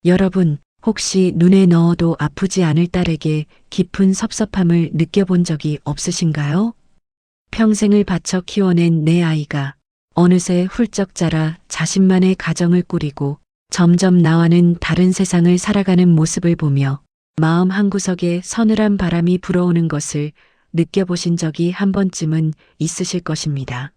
여러분, 혹시 눈에 넣어도 아프지 않을 딸에게 깊은 섭섭함을 느껴본 적이 없으신가요? 평생을 바쳐 키워낸 내 아이가 어느새 훌쩍 자라 자신만의 가정을 꾸리고 점점 나와는 다른 세상을 살아가는 모습을 보며 마음 한구석에 서늘한 바람이 불어오는 것을 느껴보신 적이 한 번쯤은 있으실 것입니다.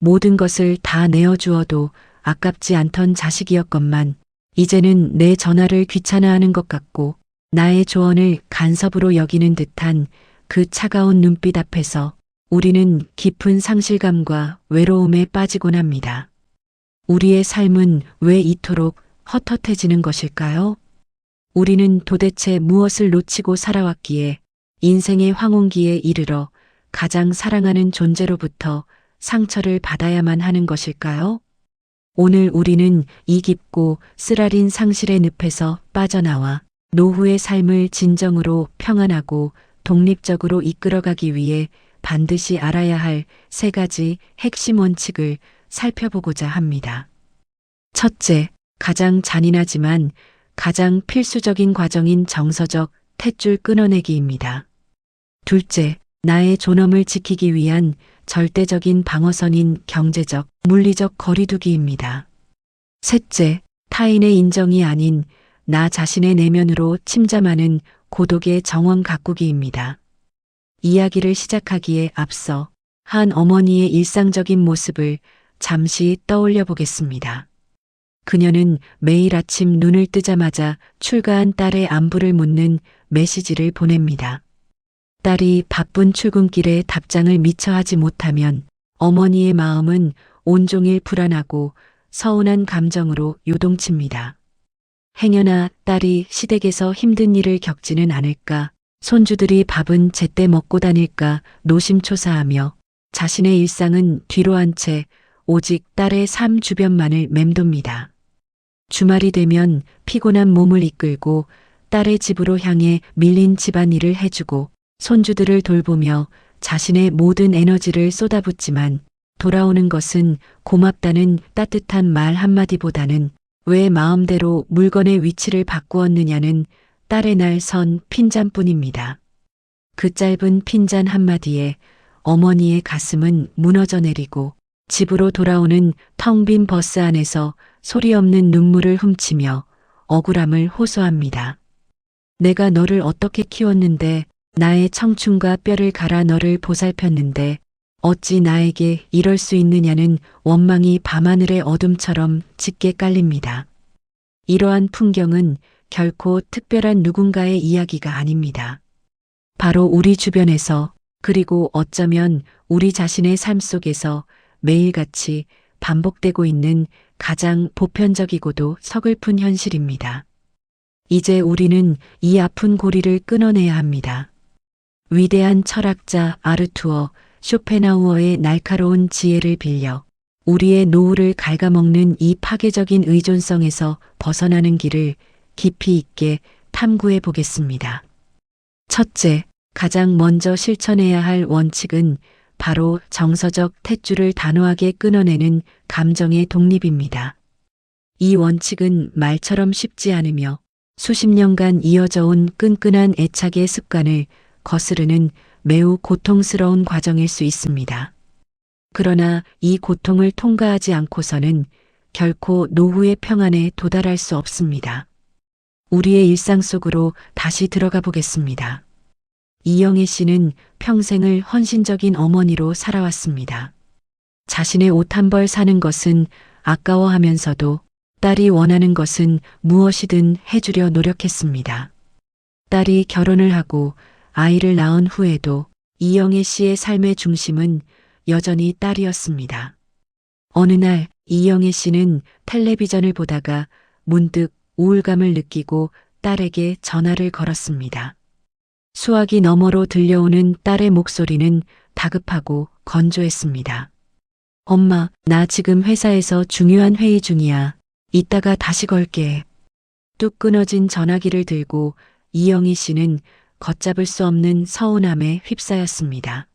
모든 것을 다 내어주어도 아깝지 않던 자식이었건만 이제는 내 전화를 귀찮아하는 것 같고 나의 조언을 간섭으로 여기는 듯한 그 차가운 눈빛 앞에서 우리는 깊은 상실감과 외로움에 빠지곤 합니다. 우리의 삶은 왜 이토록 헛헛해지는 것일까요? 우리는 도대체 무엇을 놓치고 살아왔기에 인생의 황혼기에 이르러 가장 사랑하는 존재로부터 상처를 받아야만 하는 것일까요? 오늘 우리는 이 깊고 쓰라린 상실의 늪에서 빠져나와 노후의 삶을 진정으로 평안하고 독립적으로 이끌어가기 위해 반드시 알아야 할 세 가지 핵심 원칙을 살펴보고자 합니다. 첫째, 가장 잔인하지만 가장 필수적인 과정인 정서적 탯줄 끊어내기입니다. 둘째, 나의 존엄을 지키기 위한 절대적인 방어선인 경제적, 물리적 거리두기입니다. 셋째, 타인의 인정이 아닌 나 자신의 내면으로 침잠하는 고독의 정원 가꾸기입니다. 이야기를 시작하기에 앞서 한 어머니의 일상적인 모습을 잠시 떠올려 보겠습니다. 그녀는 매일 아침 눈을 뜨자마자 출가한 딸의 안부를 묻는 메시지를 보냅니다. 딸이 바쁜 출근길에 답장을 미처 하지 못하면 어머니의 마음은 온종일 불안하고 서운한 감정으로 요동칩니다. 행여나 딸이 시댁에서 힘든 일을 겪지는 않을까, 손주들이 밥은 제때 먹고 다닐까 노심초사하며 자신의 일상은 뒤로 한 채 오직 딸의 삶 주변만을 맴돕니다. 주말이 되면 피곤한 몸을 이끌고 딸의 집으로 향해 밀린 집안일을 해주고 손주들을 돌보며 자신의 모든 에너지를 쏟아붓지만 돌아오는 것은 고맙다는 따뜻한 말 한마디보다는 왜 마음대로 물건의 위치를 바꾸었느냐는 딸의 날 선 핀잔뿐입니다. 그 짧은 핀잔 한마디에 어머니의 가슴은 무너져 내리고 집으로 돌아오는 텅 빈 버스 안에서 소리 없는 눈물을 훔치며 억울함을 호소합니다. 내가 너를 어떻게 키웠는데, 나의 청춘과 뼈를 갈아 너를 보살폈는데 어찌 나에게 이럴 수 있느냐는 원망이 밤하늘의 어둠처럼 짙게 깔립니다. 이러한 풍경은 결코 특별한 누군가의 이야기가 아닙니다. 바로 우리 주변에서, 그리고 어쩌면 우리 자신의 삶 속에서 매일같이 반복되고 있는 가장 보편적이고도 서글픈 현실입니다. 이제 우리는 이 아픈 고리를 끊어내야 합니다. 위대한 철학자 아르투어 쇼펜하우어의 날카로운 지혜를 빌려 우리의 노후를 갉아먹는 이 파괴적인 의존성에서 벗어나는 길을 깊이 있게 탐구해 보겠습니다. 첫째, 가장 먼저 실천해야 할 원칙은 바로 정서적 탯줄을 단호하게 끊어내는 감정의 독립입니다. 이 원칙은 말처럼 쉽지 않으며 수십 년간 이어져 온 끈끈한 애착의 습관을 거스르는 매우 고통스러운 과정일 수 있습니다. 그러나 이 고통을 통과하지 않고서는 결코 노후의 평안에 도달할 수 없습니다. 우리의 일상 속으로 다시 들어가 보겠습니다. 이영애 씨는 평생을 헌신적인 어머니로 살아왔습니다. 자신의 옷 한 벌 사는 것은 아까워하면서도 딸이 원하는 것은 무엇이든 해주려 노력했습니다. 딸이 결혼을 하고 아이를 낳은 후에도 이영애 씨의 삶의 중심은 여전히 딸이었습니다. 어느 날 이영애 씨는 텔레비전을 보다가 문득 우울감을 느끼고 딸에게 전화를 걸었습니다. 수화기 너머로 들려오는 딸의 목소리는 다급하고 건조했습니다. 엄마, 나 지금 회사에서 중요한 회의 중이야. 이따가 다시 걸게. 뚝 끊어진 전화기를 들고 이영희 씨는 걷잡을 수 없는 서운함에 휩싸였습니다.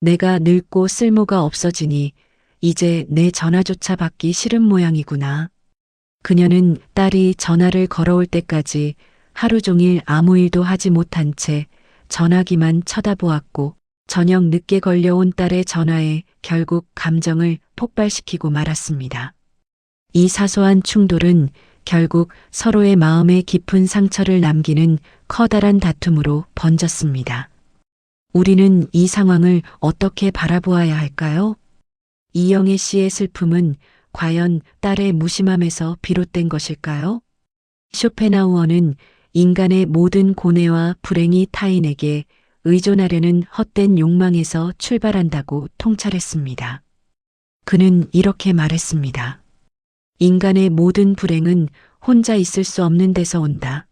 내가 늙고 쓸모가 없어지니 이제 내 전화조차 받기 싫은 모양이구나. 그녀는 딸이 전화를 걸어올 때까지 하루 종일 아무 일도 하지 못한 채 전화기만 쳐다보았고 저녁 늦게 걸려온 딸의 전화에 결국 감정을 폭발시키고 말았습니다. 이 사소한 충돌은 결국 서로의 마음에 깊은 상처를 남기는 커다란 다툼으로 번졌습니다. 우리는 이 상황을 어떻게 바라보아야 할까요? 이영애 씨의 슬픔은 과연 딸의 무심함에서 비롯된 것일까요? 쇼펜하우어는 인간의 모든 고뇌와 불행이 타인에게 의존하려는 헛된 욕망에서 출발한다고 통찰했습니다. 그는 이렇게 말했습니다. 인간의 모든 불행은 혼자 있을 수 없는 데서 온다.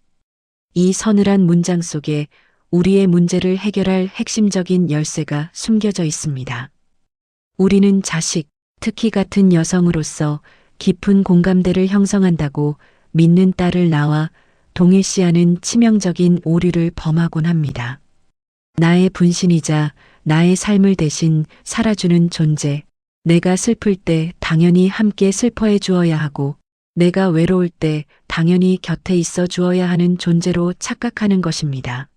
이 서늘한 문장 속에 우리의 문제를 해결할 핵심적인 열쇠가 숨겨져 있습니다. 우리는 자식, 특히 같은 여성으로서 깊은 공감대를 형성한다고 믿는 딸을 낳아 동일시하는 치명적인 오류를 범하곤 합니다. 나의 분신이자 나의 삶을 대신 살아주는 존재, 내가 슬플 때 당연히 함께 슬퍼해 주어야 하고 내가 외로울 때 당연히 곁에 있어 주어야 하는 존재로 착각하는 것입니다.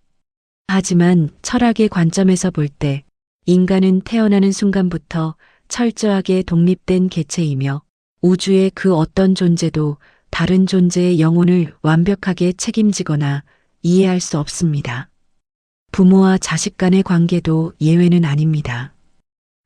하지만 철학의 관점에서 볼 때 인간은 태어나는 순간부터 철저하게 독립된 개체이며 우주의 그 어떤 존재도 다른 존재의 영혼을 완벽하게 책임지거나 이해할 수 없습니다. 부모와 자식 간의 관계도 예외는 아닙니다.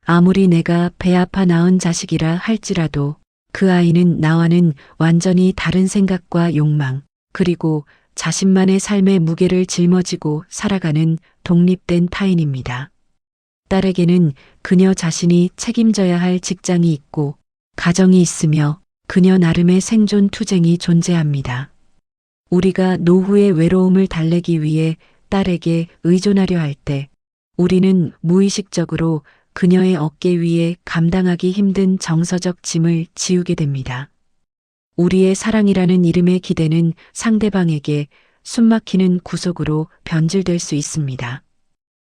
아무리 내가 배 아파 낳은 자식이라 할지라도 그 아이는 나와는 완전히 다른 생각과 욕망, 그리고 자신만의 삶의 무게를 짊어지고 살아가는 독립된 타인입니다. 딸에게는 그녀 자신이 책임져야 할 직장이 있고 가정이 있으며 그녀 나름의 생존 투쟁이 존재합니다. 우리가 노후의 외로움을 달래기 위해 딸에게 의존하려 할 때 우리는 무의식적으로 그녀의 어깨 위에 감당하기 힘든 정서적 짐을 지우게 됩니다. 우리의 사랑이라는 이름의 기대는 상대방에게 숨막히는 구속으로 변질될 수 있습니다.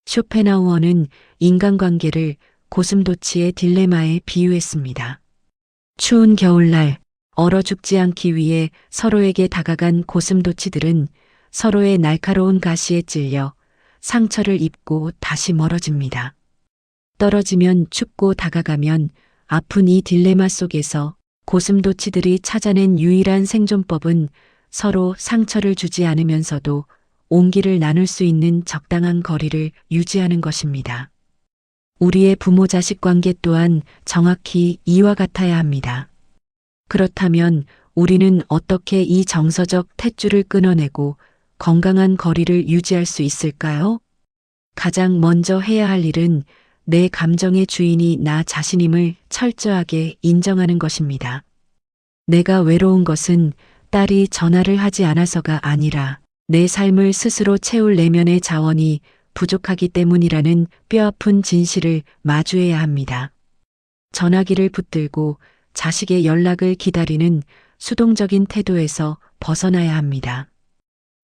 쇼펜하우어는 인간관계를 고슴도치의 딜레마에 비유했습니다. 추운 겨울날 얼어 죽지 않기 위해 서로에게 다가간 고슴도치들은 서로의 날카로운 가시에 찔려 상처를 입고 다시 멀어집니다. 떨어지면 춥고 다가가면 아픈 이 딜레마 속에서 고슴도치들이 찾아낸 유일한 생존법은 서로 상처를 주지 않으면서도 온기를 나눌 수 있는 적당한 거리를 유지하는 것입니다. 우리의 부모 자식 관계 또한 정확히 이와 같아야 합니다. 그렇다면 우리는 어떻게 이 정서적 탯줄을 끊어내고 건강한 거리를 유지할 수 있을까요? 가장 먼저 해야 할 일은 내 감정의 주인이 나 자신임을 철저하게 인정하는 것입니다. 내가 외로운 것은 딸이 전화를 하지 않아서가 아니라 내 삶을 스스로 채울 내면의 자원이 부족하기 때문이라는 뼈아픈 진실을 마주해야 합니다. 전화기를 붙들고 자식의 연락을 기다리는 수동적인 태도에서 벗어나야 합니다.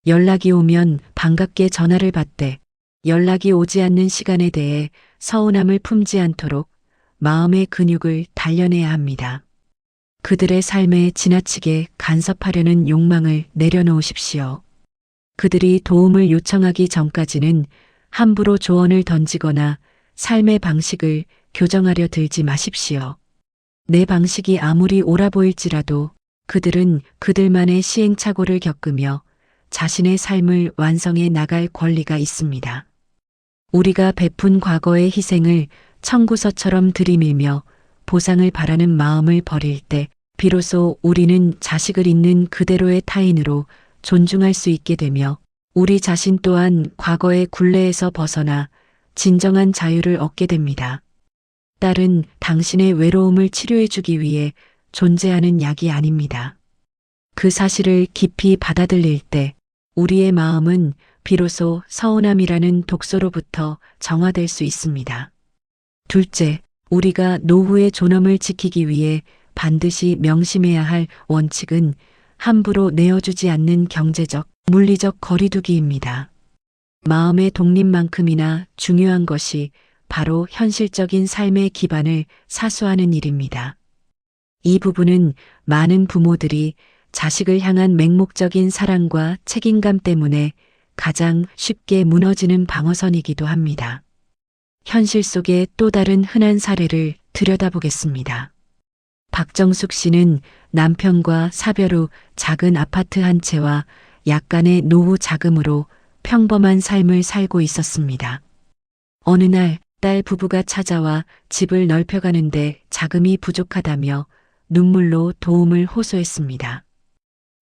연락이 오면 반갑게 전화를 받되 연락이 오지 않는 시간에 대해 서운함을 품지 않도록 마음의 근육을 단련해야 합니다. 그들의 삶에 지나치게 간섭하려는 욕망을 내려놓으십시오. 그들이 도움을 요청하기 전까지는 함부로 조언을 던지거나 삶의 방식을 교정하려 들지 마십시오. 내 방식이 아무리 옳아 보일지라도 그들은 그들만의 시행착오를 겪으며 자신의 삶을 완성해 나갈 권리가 있습니다. 우리가 베푼 과거의 희생을 청구서처럼 들이밀며 보상을 바라는 마음을 버릴 때 비로소 우리는 자식을 있는 그대로의 타인으로 존중할 수 있게 되며 우리 자신 또한 과거의 굴레에서 벗어나 진정한 자유를 얻게 됩니다. 딸은 당신의 외로움을 치료해 주기 위해 존재하는 약이 아닙니다. 그 사실을 깊이 받아들일 때 우리의 마음은 비로소 서운함이라는 독소로부터 정화될 수 있습니다. 둘째, 우리가 노후의 존엄을 지키기 위해 반드시 명심해야 할 원칙은 함부로 내어주지 않는 경제적, 물리적 거리두기입니다. 마음의 독립만큼이나 중요한 것이 바로 현실적인 삶의 기반을 사수하는 일입니다. 이 부분은 많은 부모들이 자식을 향한 맹목적인 사랑과 책임감 때문에 가장 쉽게 무너지는 방어선이기도 합니다. 현실 속의 또 다른 흔한 사례를 들여다보겠습니다. 박정숙 씨는 남편과 사별 후 작은 아파트 한 채와 약간의 노후 자금으로 평범한 삶을 살고 있었습니다. 어느 날 딸 부부가 찾아와 집을 넓혀가는데 자금이 부족하다며 눈물로 도움을 호소했습니다.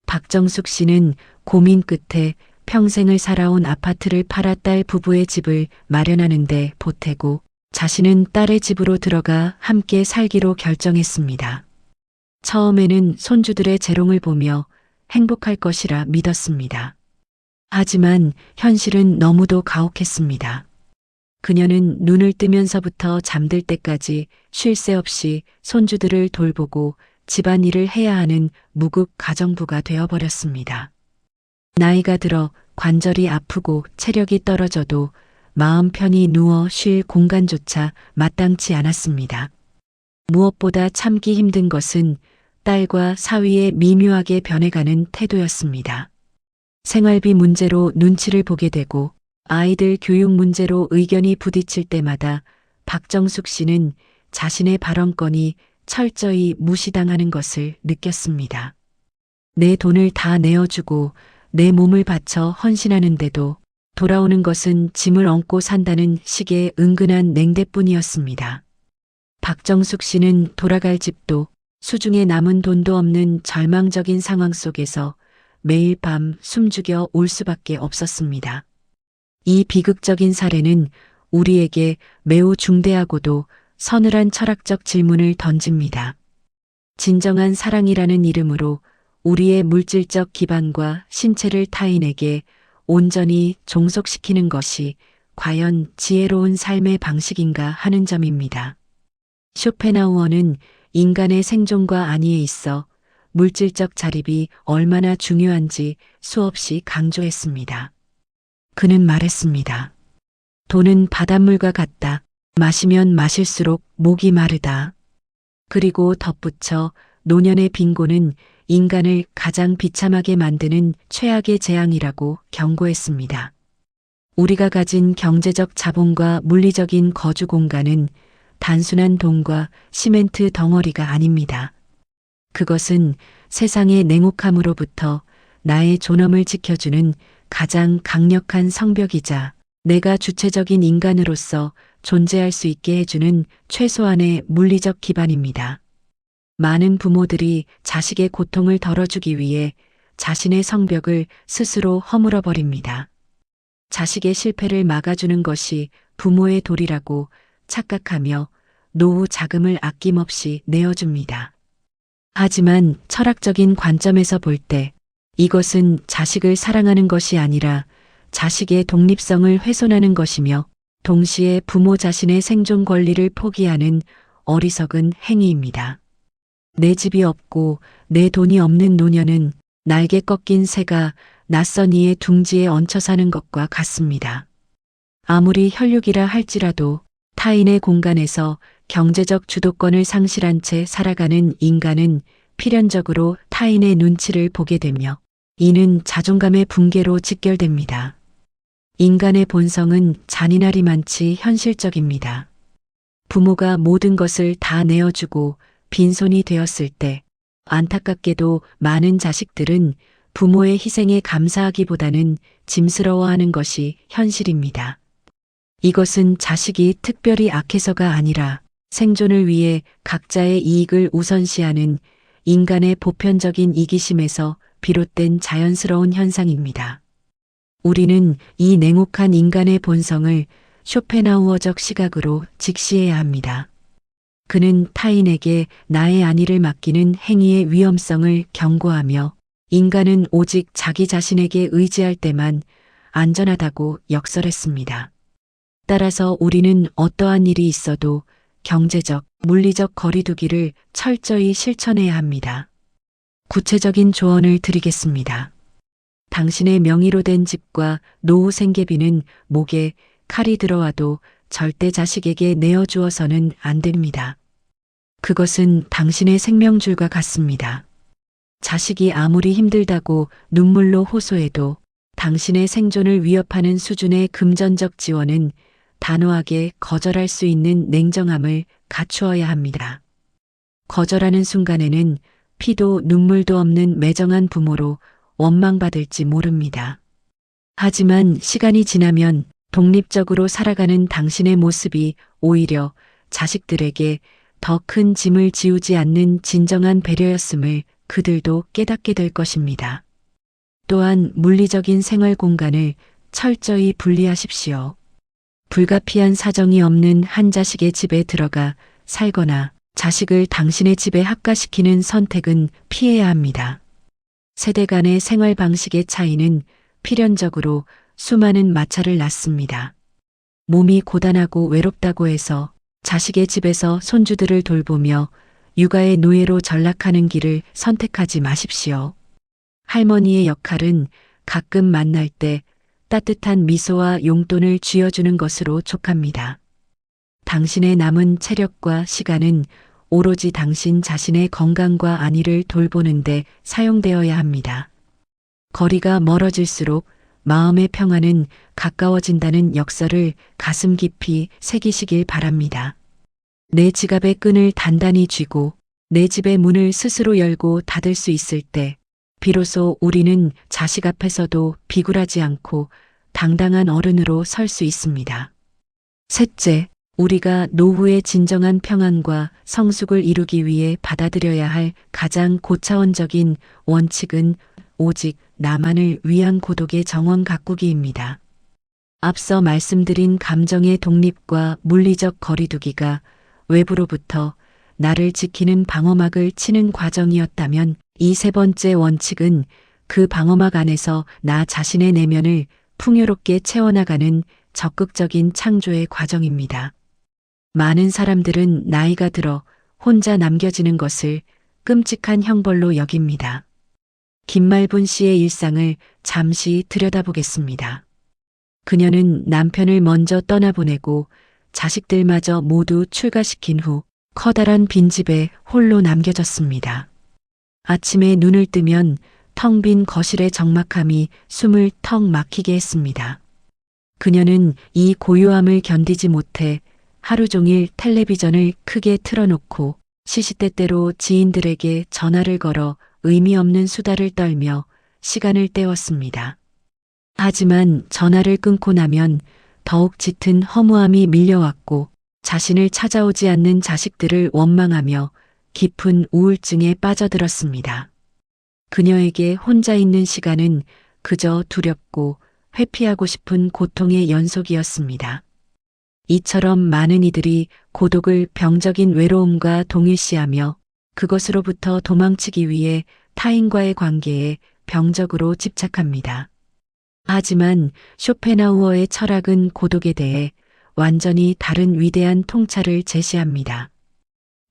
박정숙 씨는 고민 끝에 평생을 살아온 아파트를 팔아 딸 부부의 집을 마련하는데 보태고 자신은 딸의 집으로 들어가 함께 살기로 결정했습니다. 처음에는 손주들의 재롱을 보며 행복할 것이라 믿었습니다. 하지만 현실은 너무도 가혹했습니다. 그녀는 눈을 뜨면서부터 잠들 때까지 쉴 새 없이 손주들을 돌보고 집안일을 해야 하는 무급 가정부가 되어버렸습니다. 나이가 들어 관절이 아프고 체력이 떨어져도 마음 편히 누워 쉴 공간조차 마땅치 않았습니다. 무엇보다 참기 힘든 것은 딸과 사위의 미묘하게 변해가는 태도였습니다. 생활비 문제로 눈치를 보게 되고 아이들 교육 문제로 의견이 부딪힐 때마다 박정숙 씨는 자신의 발언권이 철저히 무시당하는 것을 느꼈습니다. 내 돈을 다 내어주고 내 몸을 바쳐 헌신하는데도 돌아오는 것은 짐을 얹고 산다는 식의 은근한 냉대뿐이었습니다. 박정숙 씨는 돌아갈 집도 수중에 남은 돈도 없는 절망적인 상황 속에서 매일 밤 숨죽여 올 수밖에 없었습니다. 이 비극적인 사례는 우리에게 매우 중대하고도 서늘한 철학적 질문을 던집니다. 진정한 사랑이라는 이름으로 우리의 물질적 기반과 신체를 타인에게 온전히 종속시키는 것이 과연 지혜로운 삶의 방식인가 하는 점입니다. 쇼펜하우어는 인간의 생존과 안위에 있어 물질적 자립이 얼마나 중요한지 수없이 강조했습니다. 그는 말했습니다. 돈은 바닷물과 같다. 마시면 마실수록 목이 마르다. 그리고 덧붙여 노년의 빈곤은 인간을 가장 비참하게 만드는 최악의 재앙이라고 경고했습니다. 우리가 가진 경제적 자본과 물리적인 거주 공간은 단순한 돈과 시멘트 덩어리가 아닙니다. 그것은 세상의 냉혹함으로부터 나의 존엄을 지켜주는 가장 강력한 성벽이자 내가 주체적인 인간으로서 존재할 수 있게 해주는 최소한의 물리적 기반입니다. 많은 부모들이 자식의 고통을 덜어주기 위해 자신의 성벽을 스스로 허물어 버립니다. 자식의 실패를 막아주는 것이 부모의 도리라고 착각하며 노후 자금을 아낌없이 내어줍니다. 하지만 철학적인 관점에서 볼 때 이것은 자식을 사랑하는 것이 아니라 자식의 독립성을 훼손하는 것이며 동시에 부모 자신의 생존 권리를 포기하는 어리석은 행위입니다. 내 집이 없고 내 돈이 없는 노년은 날개 꺾인 새가 낯선 이의 둥지에 얹혀 사는 것과 같습니다. 아무리 혈육이라 할지라도 타인의 공간에서 경제적 주도권을 상실한 채 살아가는 인간은 필연적으로 타인의 눈치를 보게 되며 이는 자존감의 붕괴로 직결됩니다. 인간의 본성은 잔인하리만치 현실적입니다. 부모가 모든 것을 다 내어주고 빈손이 되었을 때 안타깝게도 많은 자식들은 부모의 희생에 감사하기보다는 짐스러워하는 것이 현실입니다. 이것은 자식이 특별히 악해서가 아니라 생존을 위해 각자의 이익을 우선시하는 인간의 보편적인 이기심에서 비롯된 자연스러운 현상입니다. 우리는 이 냉혹한 인간의 본성을 쇼펜하우어적 시각으로 직시해야 합니다. 그는 타인에게 나의 안위를 맡기는 행위의 위험성을 경고하며 인간은 오직 자기 자신에게 의지할 때만 안전하다고 역설했습니다. 따라서 우리는 어떠한 일이 있어도 경제적, 물리적 거리두기를 철저히 실천해야 합니다. 구체적인 조언을 드리겠습니다. 당신의 명의로 된 집과 노후 생계비는 목에 칼이 들어와도 절대 자식에게 내어주어서는 안 됩니다. 그것은 당신의 생명줄과 같습니다. 자식이 아무리 힘들다고 눈물로 호소해도 당신의 생존을 위협하는 수준의 금전적 지원은 단호하게 거절할 수 있는 냉정함을 갖추어야 합니다. 거절하는 순간에는 피도 눈물도 없는 매정한 부모로 원망받을지 모릅니다. 하지만 시간이 지나면 독립적으로 살아가는 당신의 모습이 오히려 자식들에게 더 큰 짐을 지우지 않는 진정한 배려였음을 그들도 깨닫게 될 것입니다. 또한 물리적인 생활 공간을 철저히 분리하십시오. 불가피한 사정이 없는 한 자식의 집에 들어가 살거나 자식을 당신의 집에 합가시키는 선택은 피해야 합니다. 세대 간의 생활 방식의 차이는 필연적으로 수많은 마찰을 낳습니다. 몸이 고단하고 외롭다고 해서 자식의 집에서 손주들을 돌보며 육아의 노예로 전락하는 길을 선택하지 마십시오. 할머니의 역할은 가끔 만날 때 따뜻한 미소와 용돈을 쥐어주는 것으로 족합니다. 당신의 남은 체력과 시간은 오로지 당신 자신의 건강과 안위를 돌보는데 사용되어야 합니다. 거리가 멀어질수록 마음의 평화는 가까워진다는 역설을 가슴 깊이 새기시길 바랍니다. 내 지갑의 끈을 단단히 쥐고 내 집의 문을 스스로 열고 닫을 수 있을 때 비로소 우리는 자식 앞에서도 비굴하지 않고 당당한 어른으로 설 수 있습니다. 셋째, 우리가 노후의 진정한 평안과 성숙을 이루기 위해 받아들여야 할 가장 고차원적인 원칙은 오직 나만을 위한 고독의 정원 가꾸기입니다. 앞서 말씀드린 감정의 독립과 물리적 거리두기가 외부로부터 나를 지키는 방어막을 치는 과정이었다면 이 세 번째 원칙은 그 방어막 안에서 나 자신의 내면을 풍요롭게 채워나가는 적극적인 창조의 과정입니다. 많은 사람들은 나이가 들어 혼자 남겨지는 것을 끔찍한 형벌로 여깁니다. 김말분 씨의 일상을 잠시 들여다보겠습니다. 그녀는 남편을 먼저 떠나보내고 자식들마저 모두 출가시킨 후 커다란 빈집에 홀로 남겨졌습니다. 아침에 눈을 뜨면 텅 빈 거실의 적막함이 숨을 턱 막히게 했습니다. 그녀는 이 고요함을 견디지 못해 하루 종일 텔레비전을 크게 틀어놓고 시시때때로 지인들에게 전화를 걸어 의미 없는 수다를 떨며 시간을 때웠습니다. 하지만 전화를 끊고 나면 더욱 짙은 허무함이 밀려왔고 자신을 찾아오지 않는 자식들을 원망하며 깊은 우울증에 빠져들었습니다. 그녀에게 혼자 있는 시간은 그저 두렵고 회피하고 싶은 고통의 연속이었습니다. 이처럼 많은 이들이 고독을 병적인 외로움과 동일시하며 그것으로부터 도망치기 위해 타인과의 관계에 병적으로 집착합니다. 하지만 쇼펜하우어의 철학은 고독에 대해 완전히 다른 위대한 통찰을 제시합니다.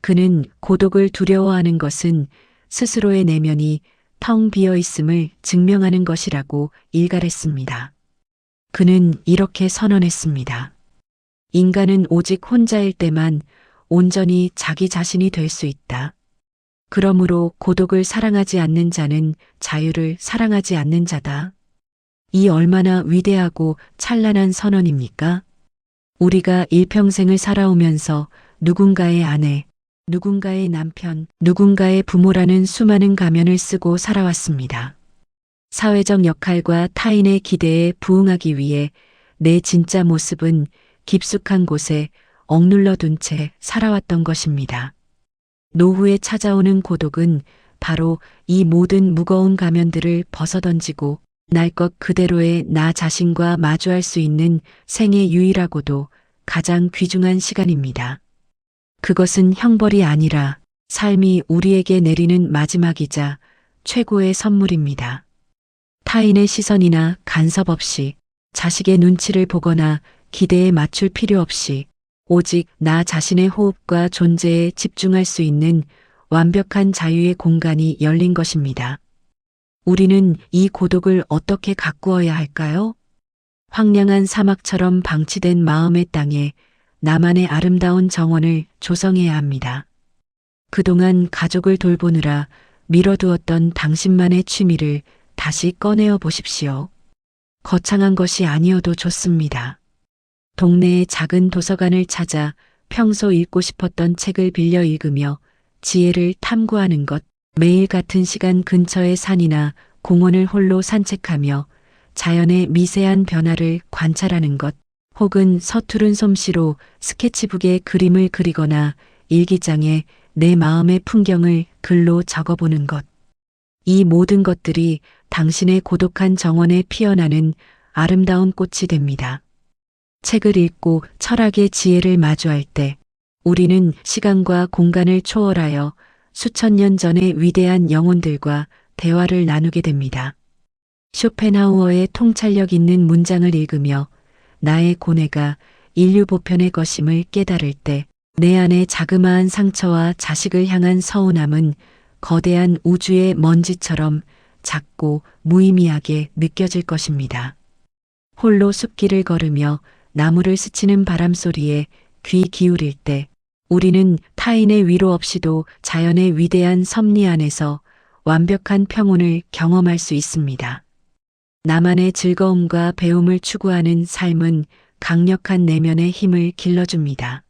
그는 고독을 두려워하는 것은 스스로의 내면이 텅 비어 있음을 증명하는 것이라고 일갈했습니다. 그는 이렇게 선언했습니다. 인간은 오직 혼자일 때만 온전히 자기 자신이 될 수 있다. 그러므로 고독을 사랑하지 않는 자는 자유를 사랑하지 않는 자다. 이 얼마나 위대하고 찬란한 선언입니까? 우리가 일평생을 살아오면서 누군가의 아내, 누군가의 남편, 누군가의 부모라는 수많은 가면을 쓰고 살아왔습니다. 사회적 역할과 타인의 기대에 부응하기 위해 내 진짜 모습은 깊숙한 곳에 억눌러 둔 채 살아왔던 것입니다. 노후에 찾아오는 고독은 바로 이 모든 무거운 가면들을 벗어던지고 날 것 그대로의 나 자신과 마주할 수 있는 생의 유일하고도 가장 귀중한 시간입니다. 그것은 형벌이 아니라 삶이 우리에게 내리는 마지막이자 최고의 선물입니다. 타인의 시선이나 간섭 없이 자식의 눈치를 보거나 기대에 맞출 필요 없이 오직 나 자신의 호흡과 존재에 집중할 수 있는 완벽한 자유의 공간이 열린 것입니다. 우리는 이 고독을 어떻게 가꾸어야 할까요? 황량한 사막처럼 방치된 마음의 땅에 나만의 아름다운 정원을 조성해야 합니다. 그동안 가족을 돌보느라 미뤄두었던 당신만의 취미를 다시 꺼내어 보십시오. 거창한 것이 아니어도 좋습니다. 동네의 작은 도서관을 찾아 평소 읽고 싶었던 책을 빌려 읽으며 지혜를 탐구하는 것, 매일 같은 시간 근처의 산이나 공원을 홀로 산책하며 자연의 미세한 변화를 관찰하는 것, 혹은 서투른 솜씨로 스케치북에 그림을 그리거나 일기장에 내 마음의 풍경을 글로 적어보는 것. 이 모든 것들이 당신의 고독한 정원에 피어나는 아름다운 꽃이 됩니다. 책을 읽고 철학의 지혜를 마주할 때 우리는 시간과 공간을 초월하여 수천 년 전의 위대한 영혼들과 대화를 나누게 됩니다. 쇼펜하우어의 통찰력 있는 문장을 읽으며 나의 고뇌가 인류 보편의 것임을 깨달을 때 내 안의 자그마한 상처와 자식을 향한 서운함은 거대한 우주의 먼지처럼 작고 무의미하게 느껴질 것입니다. 홀로 숲길을 걸으며 나무를 스치는 바람 소리에 귀 기울일 때 우리는 타인의 위로 없이도 자연의 위대한 섭리 안에서 완벽한 평온을 경험할 수 있습니다. 나만의 즐거움과 배움을 추구하는 삶은 강력한 내면의 힘을 길러줍니다.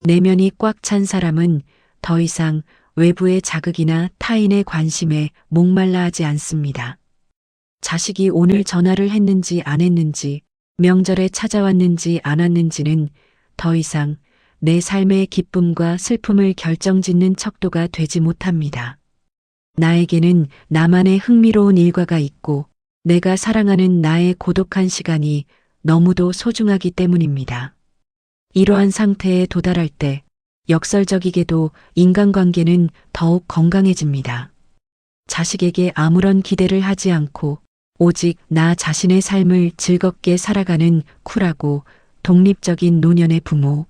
내면이 꽉 찬 사람은 더 이상 외부의 자극이나 타인의 관심에 목말라 하지 않습니다. 자식이 오늘 전화를 했는지 안 했는지, 명절에 찾아왔는지 안 왔는지는 더 이상 내 삶의 기쁨과 슬픔을 결정짓는 척도가 되지 못합니다. 나에게는 나만의 흥미로운 일과가 있고 내가 사랑하는 나의 고독한 시간이 너무도 소중하기 때문입니다. 이러한 상태에 도달할 때 역설적이게도 인간관계는 더욱 건강해집니다. 자식에게 아무런 기대를 하지 않고 오직 나 자신의 삶을 즐겁게 살아가는 쿨하고 독립적인 노년의 부모.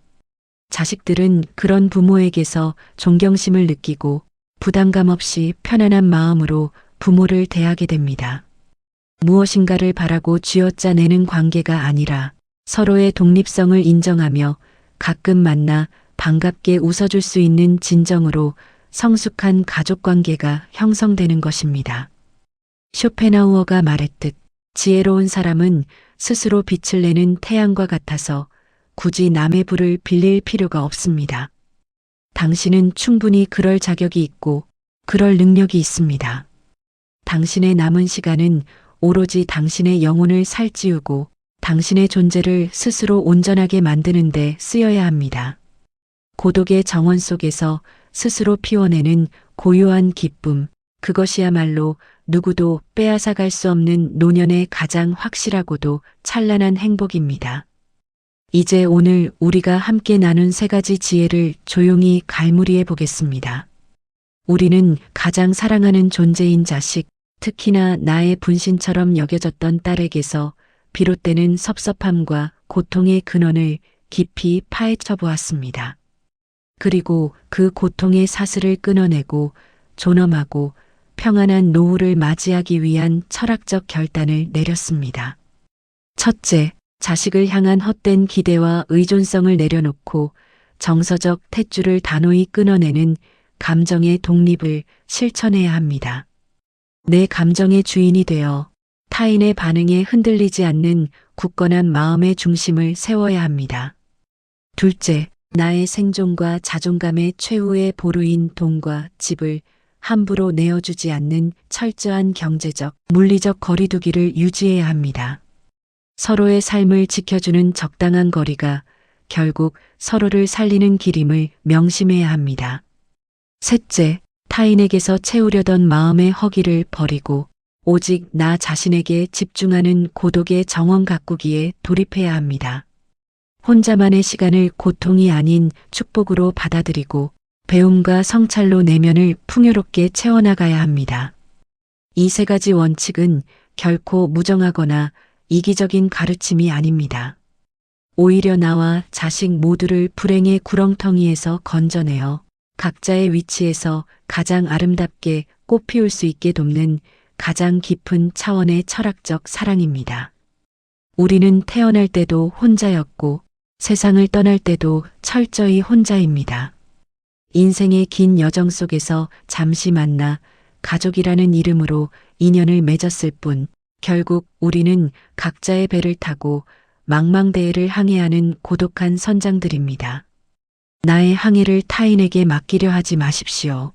자식들은 그런 부모에게서 존경심을 느끼고 부담감 없이 편안한 마음으로 부모를 대하게 됩니다. 무엇인가를 바라고 쥐어짜내는 관계가 아니라 서로의 독립성을 인정하며 가끔 만나 반갑게 웃어줄 수 있는 진정으로 성숙한 가족관계가 형성되는 것입니다. 쇼펜하우어가 말했듯 지혜로운 사람은 스스로 빛을 내는 태양과 같아서 굳이 남의 불을 빌릴 필요가 없습니다. 당신은 충분히 그럴 자격이 있고 그럴 능력이 있습니다. 당신의 남은 시간은 오로지 당신의 영혼을 살찌우고 당신의 존재를 스스로 온전하게 만드는 데 쓰여야 합니다. 고독의 정원 속에서 스스로 피워내는 고요한 기쁨, 그것이야말로 누구도 빼앗아갈 수 없는 노년의 가장 확실하고도 찬란한 행복입니다. 이제 오늘 우리가 함께 나눈 세 가지 지혜를 조용히 갈무리해 보겠습니다. 우리는 가장 사랑하는 존재인 자식, 특히나 나의 분신처럼 여겨졌던 딸에게서 비롯되는 섭섭함과 고통의 근원을 깊이 파헤쳐 보았습니다. 그리고 그 고통의 사슬을 끊어내고 존엄하고 평안한 노후를 맞이하기 위한 철학적 결단을 내렸습니다. 첫째, 자식을 향한 헛된 기대와 의존성을 내려놓고 정서적 탯줄을 단호히 끊어내는 감정의 독립을 실천해야 합니다. 내 감정의 주인이 되어 타인의 반응에 흔들리지 않는 굳건한 마음의 중심을 세워야 합니다. 둘째, 나의 생존과 자존감의 최후의 보루인 돈과 집을 함부로 내어주지 않는 철저한 경제적, 물리적 거리두기를 유지해야 합니다. 서로의 삶을 지켜주는 적당한 거리가 결국 서로를 살리는 길임을 명심해야 합니다. 셋째, 타인에게서 채우려던 마음의 허기를 버리고 오직 나 자신에게 집중하는 고독의 정원 가꾸기에 돌입해야 합니다. 혼자만의 시간을 고통이 아닌 축복으로 받아들이고 배움과 성찰로 내면을 풍요롭게 채워나가야 합니다. 이 세 가지 원칙은 결코 무정하거나 이기적인 가르침이 아닙니다. 오히려 나와 자식 모두를 불행의 구렁텅이에서 건져내어 각자의 위치에서 가장 아름답게 꽃피울 수 있게 돕는 가장 깊은 차원의 철학적 사랑입니다. 우리는 태어날 때도 혼자였고 세상을 떠날 때도 철저히 혼자입니다. 인생의 긴 여정 속에서 잠시 만나 가족이라는 이름으로 인연을 맺었을 뿐 결국 우리는 각자의 배를 타고 망망대해를 항해하는 고독한 선장들입니다. 나의 항해를 타인에게 맡기려 하지 마십시오.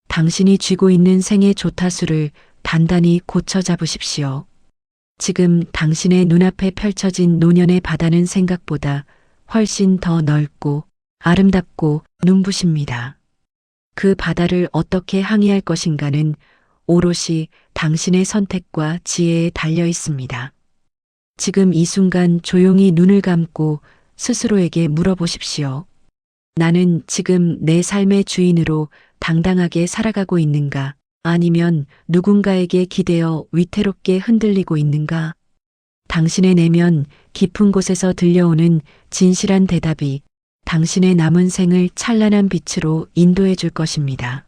당신이 쥐고 있는 생의 조타수를 단단히 고쳐 잡으십시오. 지금 당신의 눈앞에 펼쳐진 노년의 바다는 생각보다 훨씬 더 넓고 아름답고 눈부십니다. 그 바다를 어떻게 항해할 것인가는 오롯이 당신의 선택과 지혜에 달려 있습니다. 지금 이 순간 조용히 눈을 감고 스스로에게 물어보십시오. 나는 지금 내 삶의 주인으로 당당하게 살아가고 있는가? 아니면 누군가에게 기대어 위태롭게 흔들리고 있는가? 당신의 내면 깊은 곳에서 들려오는 진실한 대답이 당신의 남은 생을 찬란한 빛으로 인도해 줄 것입니다.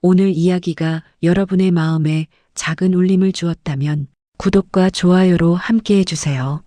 오늘 이야기가 여러분의 마음에 작은 울림을 주었다면 구독과 좋아요로 함께 해주세요.